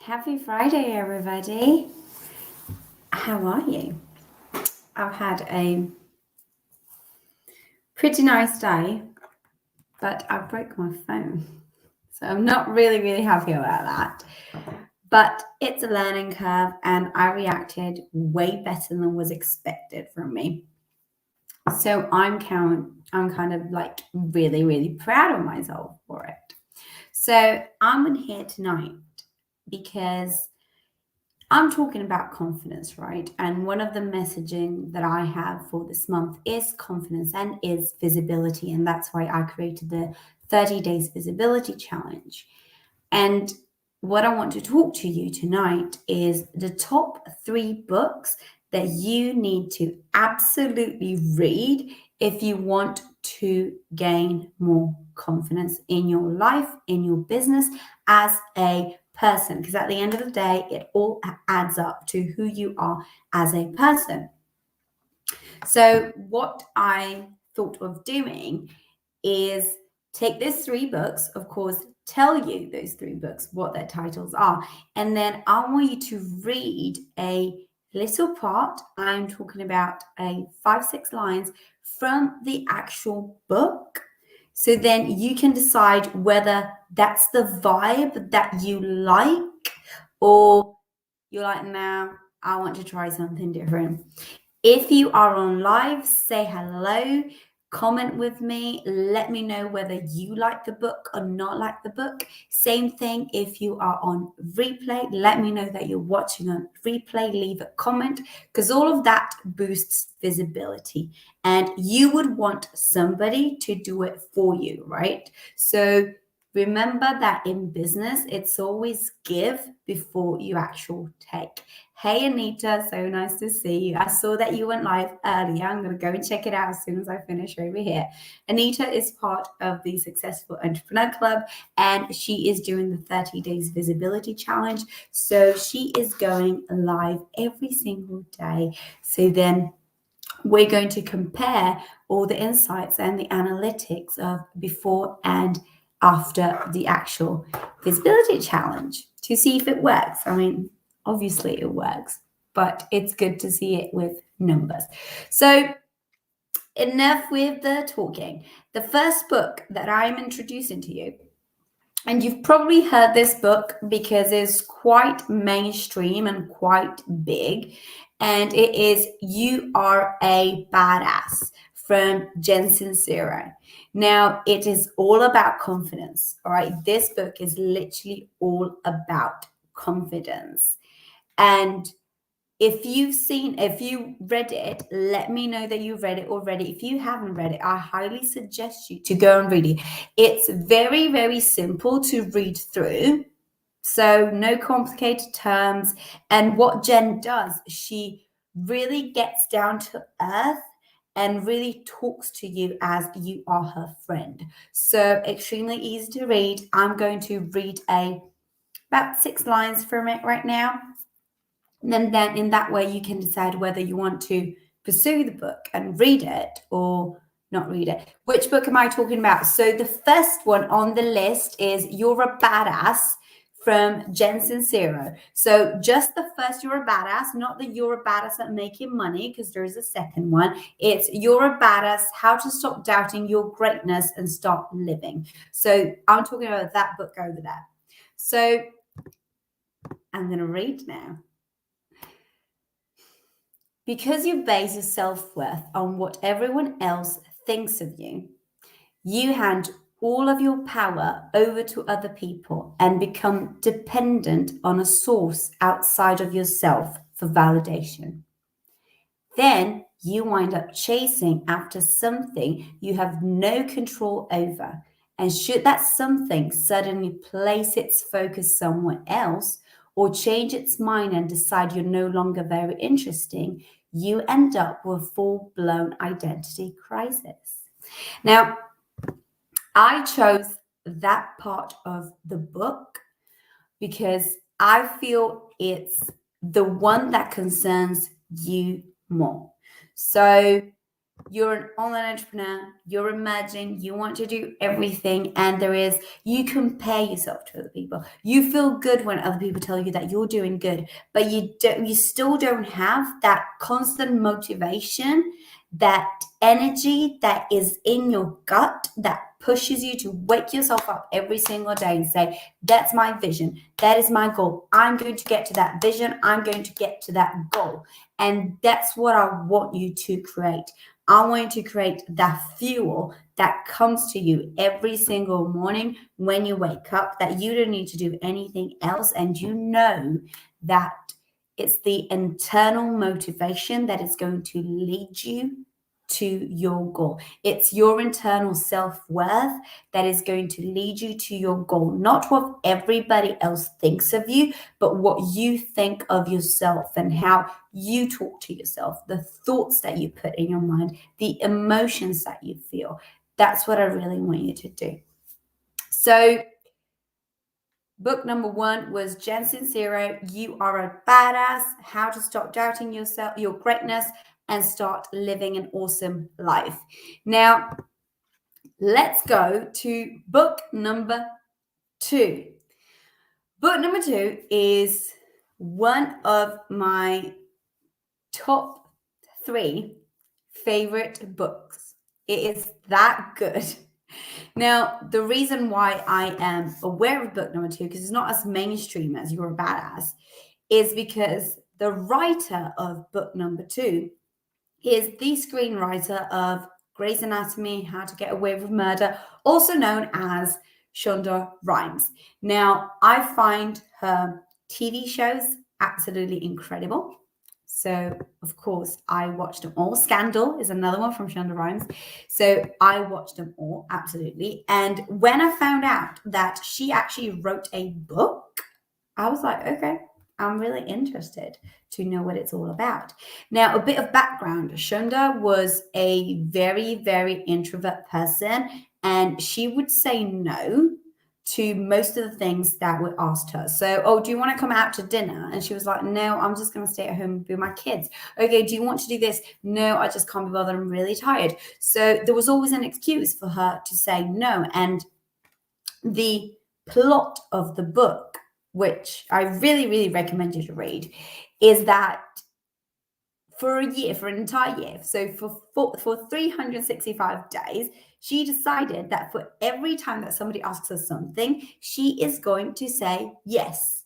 Happy Friday, everybody. How are you? I've had a pretty nice day, but I broke my phone. So I'm not really happy about that. But it's a learning curve, and I reacted way better than was expected from me. So I'm kind of like really proud of myself for it. So I'm in here tonight because I'm talking about confidence, right? And one of the messaging that I have for this month is confidence and is visibility. And that's why I created the 30 Days Visibility Challenge. And what I want to talk to you tonight is the top 3 books that you need to absolutely read if you want to gain more confidence in your life, in your business, as a person. Because at the end of the day, it all adds up to who you are as a person. So, what I thought of doing is take these 3 books, of course, tell you those 3 books, what their titles are, and then I want you to read a little part. I'm talking about a 5-6 lines from the actual book. So then you can decide whether that's the vibe that you like, or you're like, now I want to try something different. If you are on live, say hello, comment with me, let me know whether you like the book or not like the book. Same thing if you are on replay, let me know that you're watching on replay, leave a comment, because all of that boosts visibility and you would want somebody to do it for you, right? So remember that in business, it's always give before you actually take. Hey, Anita, so nice to see you. I saw that you went live earlier. I'm going to go and check it out as soon as I finish over here. Anita is part of the Successful Entrepreneur Club, and she is doing the 30 Days Visibility Challenge. So she is going live every single day. So then we're going to compare all the insights and the analytics of before and after the actual visibility challenge to see if it works. I mean, obviously it works, but it's good to see it with numbers. So enough with the talking. The first book that I'm introducing to you, and you've probably heard this book because it's quite mainstream and quite big, and it is You Are a Badass from Jen Sincero. Now, it is all about confidence, all right? This book is literally all about confidence. And if you read it, let me know that you've read it already. If you haven't read it, I highly suggest you to go and read it. It's very simple to read through. So no complicated terms. And what Jen does, she really gets down to earth and really talks to you as you are her friend. So extremely easy to read. I'm going to read about 6 lines from it right now. And then in that way, you can decide whether you want to pursue the book and read it or not read it. Which book am I talking about? So the first one on the list is You're a Badass from Jen Sincero. So just the first You're a Badass, not the You're a Badass at Making Money, because there's a second one. It's You're a Badass, How to Stop Doubting Your Greatness and Start Living. So I'm talking about that book over there. So I'm going to read now. Because you base your self-worth on what everyone else thinks of you, you hand all of your power over to other people and become dependent on a source outside of yourself for validation. Then you wind up chasing after something you have no control over. And should that something suddenly place its focus somewhere else or change its mind and decide you're no longer very interesting, you end up with a full-blown identity crisis. Now, I chose that part of the book because I feel it's the one that concerns you more. So you're an online entrepreneur, you're emerging, you want to do everything, and you compare yourself to other people. You feel good when other people tell you that you're doing good, but you still don't have that constant motivation, that energy that is in your gut that pushes you to wake yourself up every single day and say, that's my vision, that is my goal, I'm going to get to that vision, I'm going to get to that goal. And that's what I want you to create. I want you to create that fuel that comes to you every single morning when you wake up, that you don't need to do anything else. And you know that it's the internal motivation that is going to lead you to your goal. It's your internal self-worth that is going to lead you to your goal, not what everybody else thinks of you, but what you think of yourself and how you talk to yourself, the thoughts that you put in your mind, the emotions that you feel. That's what I really want you to do. So book number 1 was Jen Sincero, You Are a Badass, How to Stop Doubting Yourself, Your Greatness, and Start Living an Awesome Life. Now, let's go to book number 2. Book number 2 is one of my top 3 favorite books. It is that good. Now, the reason why I am aware of book number 2, because it's not as mainstream as You're a Badass, is because the writer of book number 2 is the screenwriter of Grey's Anatomy, How to Get Away with Murder, also known as Shonda Rhimes. Now, I find her TV shows absolutely incredible. So, of course, I watched them all. Scandal is another one from Shonda Rhimes. So I watched them all, absolutely. And when I found out that she actually wrote a book, I was like, okay, I'm really interested to know what it's all about. Now, a bit of background. Shonda was a very, very introvert person, and she would say no to most of the things that were asked her. So, oh, do you want to come out to dinner? And she was like, no, I'm just going to stay at home with my kids. Okay, do you want to do this? No, I just can't be bothered. I'm really tired. So there was always an excuse for her to say no. And the plot of the book, which I really, really recommend you to read, is that for an entire year, so for 365 days, she decided that for every time that somebody asks her something, she is going to say yes.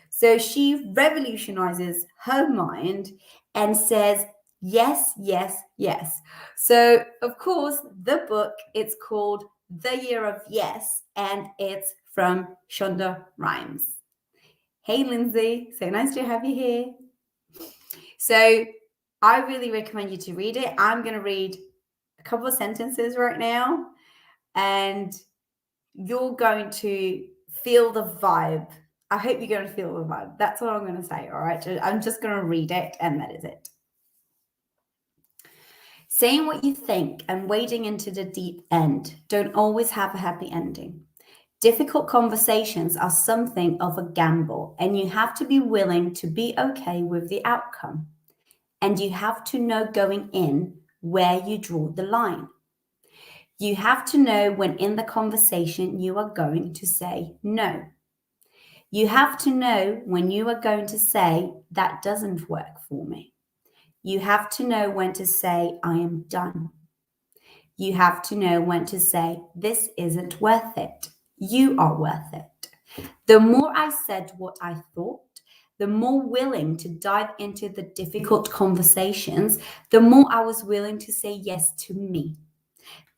So she revolutionizes her mind and says yes, yes, yes. So, of course, the book, it's called The Year of Yes, and it's from Shonda Rhimes. Hey, Lindsay, so nice to have you here. So I really recommend you to read it. I'm going to read a couple of sentences right now, and you're going to feel the vibe. I hope you're going to feel the vibe. That's what I'm going to say, all right? I'm just going to read it, and that is it. Saying what you think and wading into the deep end don't always have a happy ending. Difficult conversations are something of a gamble, and you have to be willing to be okay with the outcome. And you have to know going in where you draw the line. You have to know when in the conversation you are going to say no. You have to know when you are going to say, that doesn't work for me. You have to know when to say, I am done. You have to know when to say, this isn't worth it. You are worth it. The more I said what I thought, the more willing to dive into the difficult conversations, the more I was willing to say yes to me.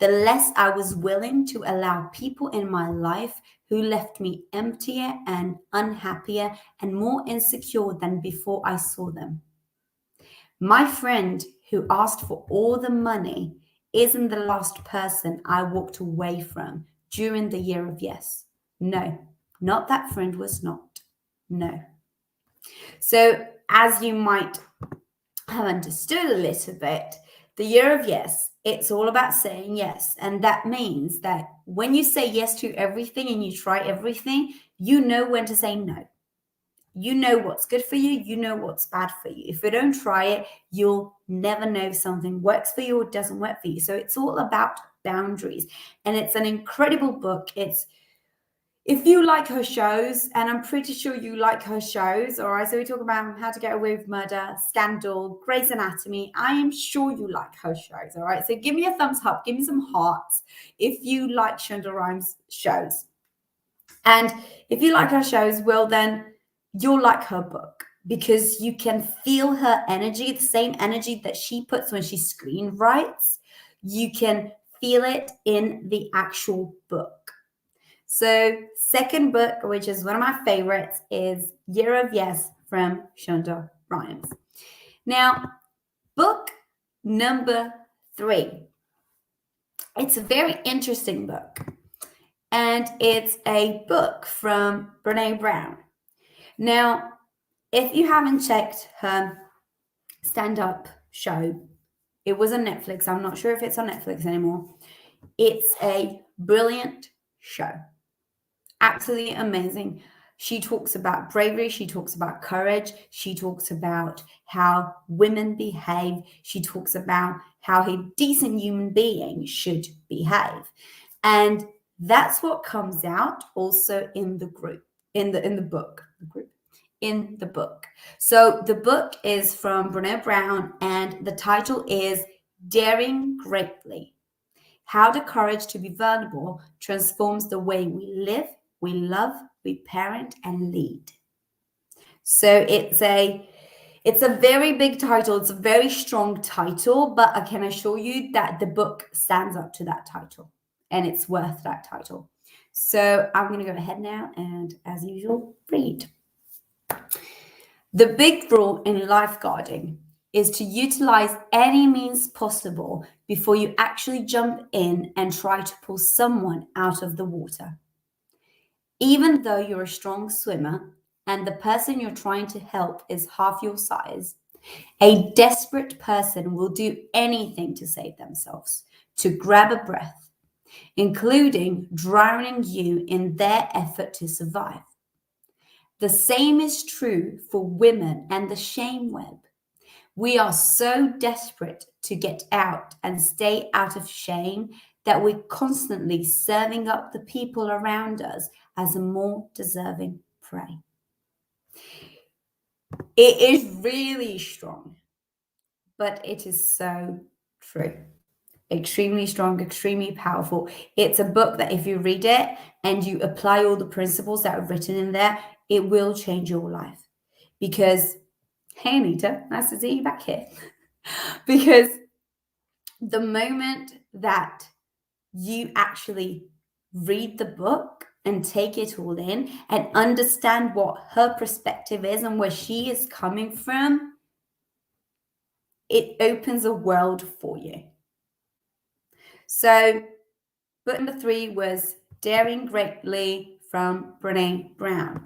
The less I was willing to allow people in my life who left me emptier and unhappier and more insecure than before I saw them. My friend who asked for all the money isn't the last person I walked away from during the year of yes. No, not that friend was not. No. So, as you might have understood a little bit, the year of yes, it's all about saying yes. And that means that when you say yes to everything and you try everything, you know when to say no. You know what's good for you. You know what's bad for you. If you don't try it, you'll never know if something works for you or doesn't work for you. So it's all about boundaries. And it's an incredible book. If you like her shows, and I'm pretty sure you like her shows, all right, so we talk about How to Get Away with Murder, Scandal, Grey's Anatomy. I am sure you like her shows, all right? So give me a thumbs up, give me some hearts if you like Shonda Rhimes' shows. And if you like her shows, well, then you'll like her book because you can feel her energy, the same energy that she puts when she screenwrites. You can feel it in the actual book. So, second book, which is one of my favorites, is Year of Yes from Shonda Rhimes. Now, book number 3. It's a very interesting book, and it's a book from Brené Brown. Now, if you haven't checked her stand-up show, it was on Netflix. I'm not sure if it's on Netflix anymore. It's a brilliant show. Absolutely amazing. She talks about bravery. She talks about courage. She talks about how women behave. She talks about how a decent human being should behave. And that's what comes out also in the group, in the book. So the book is from Brené Brown, and the title is Daring Greatly: How the Courage to Be Vulnerable Transforms the Way We Live, We Love, We Parent, and Lead. So it's a very big title. It's a very strong title, but I can assure you that the book stands up to that title, and it's worth that title. So I'm going to go ahead now and, as usual, read. The big rule in lifeguarding is to utilize any means possible before you actually jump in and try to pull someone out of the water. Even though you're a strong swimmer and the person you're trying to help is half your size, a desperate person will do anything to save themselves, to grab a breath, including drowning you in their effort to survive. The same is true for women and the shame web. We are so desperate to get out and stay out of shame that we're constantly serving up the people around us as a more deserving prey. It is really strong, but it is so true. Extremely strong, extremely powerful. It's a book that if you read it and you apply all the principles that are written in there, it will change your life. Because, hey, Anita, nice to see you back here. Because the moment that you actually read the book and take it all in and understand what her perspective is and where she is coming from, it opens a world for you. So book number 3 was Daring Greatly from Brené Brown.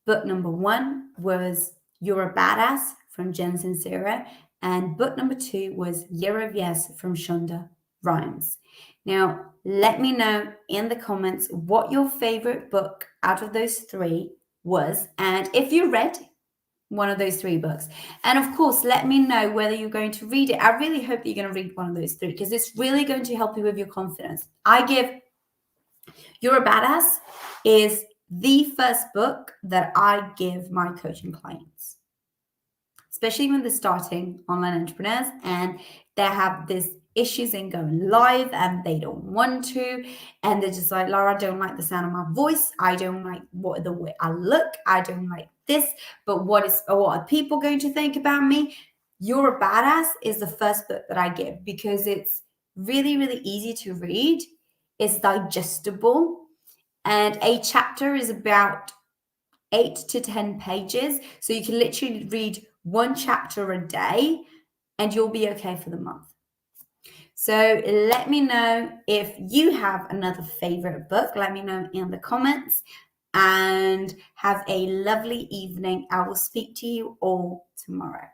Book number 1 was You're a Badass from Jen Sincero. And book number 2 was Year of Yes from Shonda Rhimes. Now, let me know in the comments what your favorite book out of those 3 was, and if you read one of those 3 books. And of course, let me know whether you're going to read it. I really hope that you're going to read one of those 3 because it's really going to help you with your confidence. You're a Badass is the first book that I give my coaching clients, especially when they're starting online entrepreneurs and they have this issues in going live and they don't want to, and they're just like, Laura, I don't like the sound of my voice, I don't like the way I look, I don't like this, but what are people going to think about me? You're a Badass is the first book that I give because it's really, really easy to read, it's digestible, and a chapter is about 8 to 10 pages, so you can literally read 1 chapter a day and you'll be okay for the month. So let me know if you have another favorite book. Let me know in the comments, and have a lovely evening. I will speak to you all tomorrow.